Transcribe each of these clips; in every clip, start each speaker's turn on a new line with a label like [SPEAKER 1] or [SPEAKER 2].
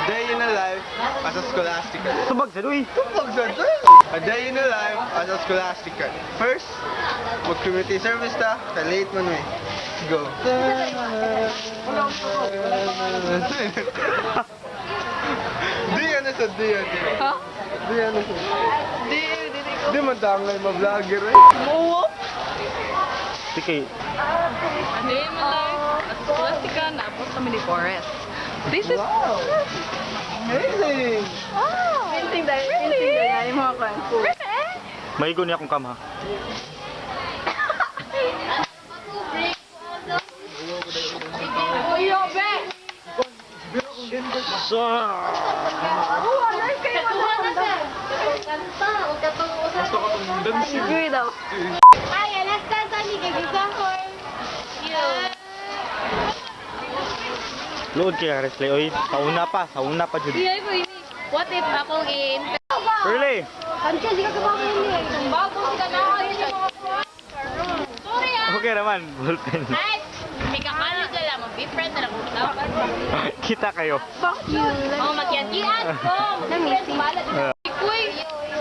[SPEAKER 1] day in a life as a scholastican.
[SPEAKER 2] Subag sa doy.
[SPEAKER 1] A day in a life as a scholastican. First, mag-community service ta. Late man eh. Go. Di ano sa di ano.
[SPEAKER 3] Ha?
[SPEAKER 1] Di ano sa. Di man tangay ma-vlogger eh.
[SPEAKER 3] Oo.
[SPEAKER 2] Sige.
[SPEAKER 3] Day in my life at Scholastica, naabot kami ni Forest. This is...
[SPEAKER 1] Wow! Amazing!
[SPEAKER 3] Oh! Painting dahil. Painting dahil. Yung mga kwanto.
[SPEAKER 2] Maigo niya akong kam ha.
[SPEAKER 3] Uyo, be!
[SPEAKER 2] So,
[SPEAKER 3] Agree daw.
[SPEAKER 4] Ay, alas ka sa ni kagigahor.
[SPEAKER 2] load kaya Resley. Oy, sauna pa jud.
[SPEAKER 4] Iya, what if akong in?
[SPEAKER 2] Early.
[SPEAKER 4] Kancha, di ka kumakain eh. Bago sila na ako yun yung mga sorry ah.
[SPEAKER 2] Okay naman, ballpen.
[SPEAKER 4] Ay, may kakalo ka lang. Mag-be-friend na lang kung dapat.
[SPEAKER 2] Kita kayo.
[SPEAKER 4] Fuck you. Oh, magyan-yan ko. Namising. Kuy,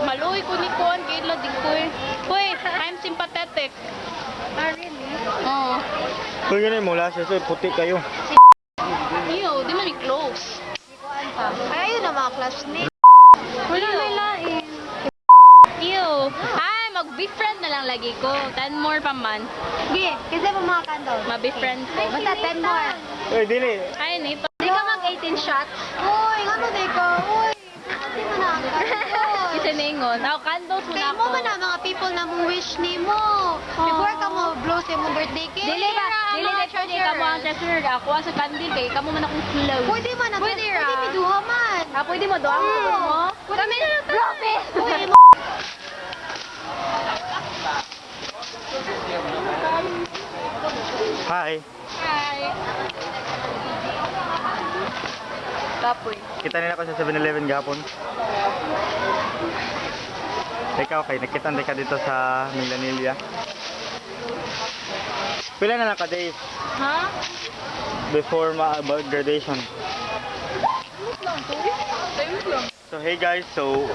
[SPEAKER 4] maluoy ko ni Kuan. Kailan di kuy. Kuy, I'm sympathetic. Ah, really? Oo.
[SPEAKER 2] Kung yun ay mula siya, so puti kayo.
[SPEAKER 4] Ew, di man i-close.
[SPEAKER 3] Ay, ayun na mga classmates.
[SPEAKER 4] Wala lain. Ew. Ay, mag-be-friend na lang lagi ko. 10 more pa man.
[SPEAKER 3] Sige, kasi pa mga kandol.
[SPEAKER 4] Ma-be-friend ko.
[SPEAKER 3] Basta 10 more.
[SPEAKER 2] Oy, dili.
[SPEAKER 4] Ay, ni pa.
[SPEAKER 3] Di ka mag-18 shots? Uy, ano di ka? Uy, di mo na ang kandol.
[SPEAKER 4] Kasi ningon. Ako, candles muna
[SPEAKER 3] Kaya
[SPEAKER 4] ako.
[SPEAKER 3] mo ba na mga people na mong wish ni mo? Before ka mo blow sa mong birthday cake?
[SPEAKER 4] Dili ba? Dili na pwede ka mo ang treasurer. Ako sa candle kay kamo man akong close.
[SPEAKER 3] Pwede man na.
[SPEAKER 4] Pwede ra.
[SPEAKER 3] Pwede miduha man.
[SPEAKER 4] Ah, pwede mo doang mo.
[SPEAKER 3] Kami na natin. Uy, mo.
[SPEAKER 2] Hi.
[SPEAKER 4] Hi. Kapoy.
[SPEAKER 2] Kita nila ko sa 7-Eleven gahapon. Ikaw kay nakita ka dito sa Milanilla. Pila na lang ka days
[SPEAKER 4] Ha?
[SPEAKER 2] before graduation. So hey guys, so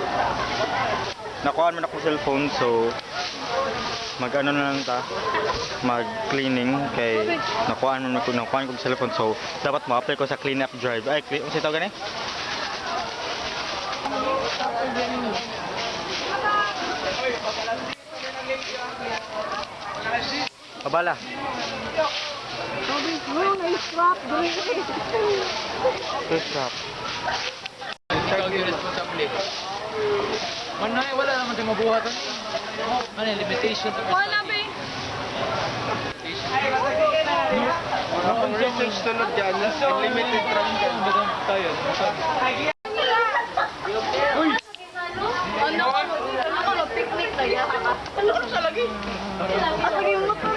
[SPEAKER 2] nakuha man ako cellphone, so mag-ano na lang ta, mag-cleaning kay nakuha ko cellphone, so dapat mo-apply ko sa clean up drive. Ay, kasi ito gani? Abala. Stop.
[SPEAKER 1] Ikaw yung responsable. Manay, wala naman tayo mabuhatan. Ano yung limitation?
[SPEAKER 4] Wala ba?
[SPEAKER 1] Ang research tulad dyan, unlimited transfer. Tayo.
[SPEAKER 4] Ano? Ako lo picnic na yan. Ano sa lagi? Ako yung motor.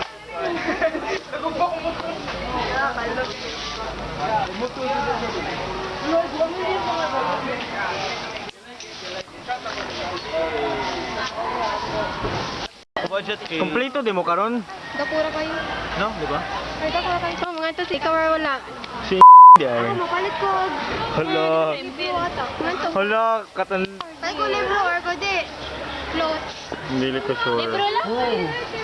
[SPEAKER 1] Budget kay...
[SPEAKER 2] Kompleto di mo karon?
[SPEAKER 3] Gapura kayo.
[SPEAKER 2] No, di ba?
[SPEAKER 3] Ay, gapura kayo. So, mga ito, ikaw or wala.
[SPEAKER 2] Si di ay.
[SPEAKER 3] Ano, mapalit ko.
[SPEAKER 2] Hala.
[SPEAKER 3] Mga
[SPEAKER 2] Hala, katan.
[SPEAKER 3] Ay, ko libro or ko di. Clothes.
[SPEAKER 2] Hindi ko sure.
[SPEAKER 4] Libro lang.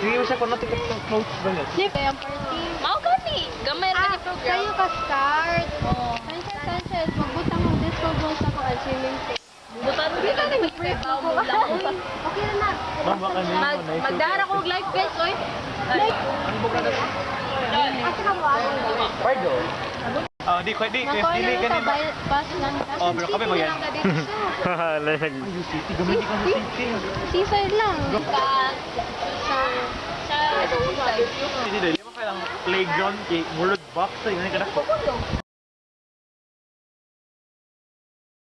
[SPEAKER 1] Hindi mo siya kung natin clothes ba niya?
[SPEAKER 3] Kaya ang party.
[SPEAKER 4] Mao gani. Gamay ra ni program.
[SPEAKER 3] Kayo ka start.
[SPEAKER 4] Oh.
[SPEAKER 3] Sanchez, magbutang mo disco balls ako at swimming pool.
[SPEAKER 4] Butan mo ka ni pre mo lang.
[SPEAKER 3] Okay na na.
[SPEAKER 1] Mama kanina.
[SPEAKER 4] Magdara ko og life vest oy.
[SPEAKER 3] Kasi ka mo ako.
[SPEAKER 1] Pardo. Ah, di dili kanina.
[SPEAKER 3] Bus lang.
[SPEAKER 1] Oh, pero kami mag-yan.
[SPEAKER 2] Hala.
[SPEAKER 1] City, gamay di ka sa city.
[SPEAKER 3] Seaside lang.
[SPEAKER 1] Hindi dahil, lima kailang playground kay Mulod Box. Yun yung kanak ko.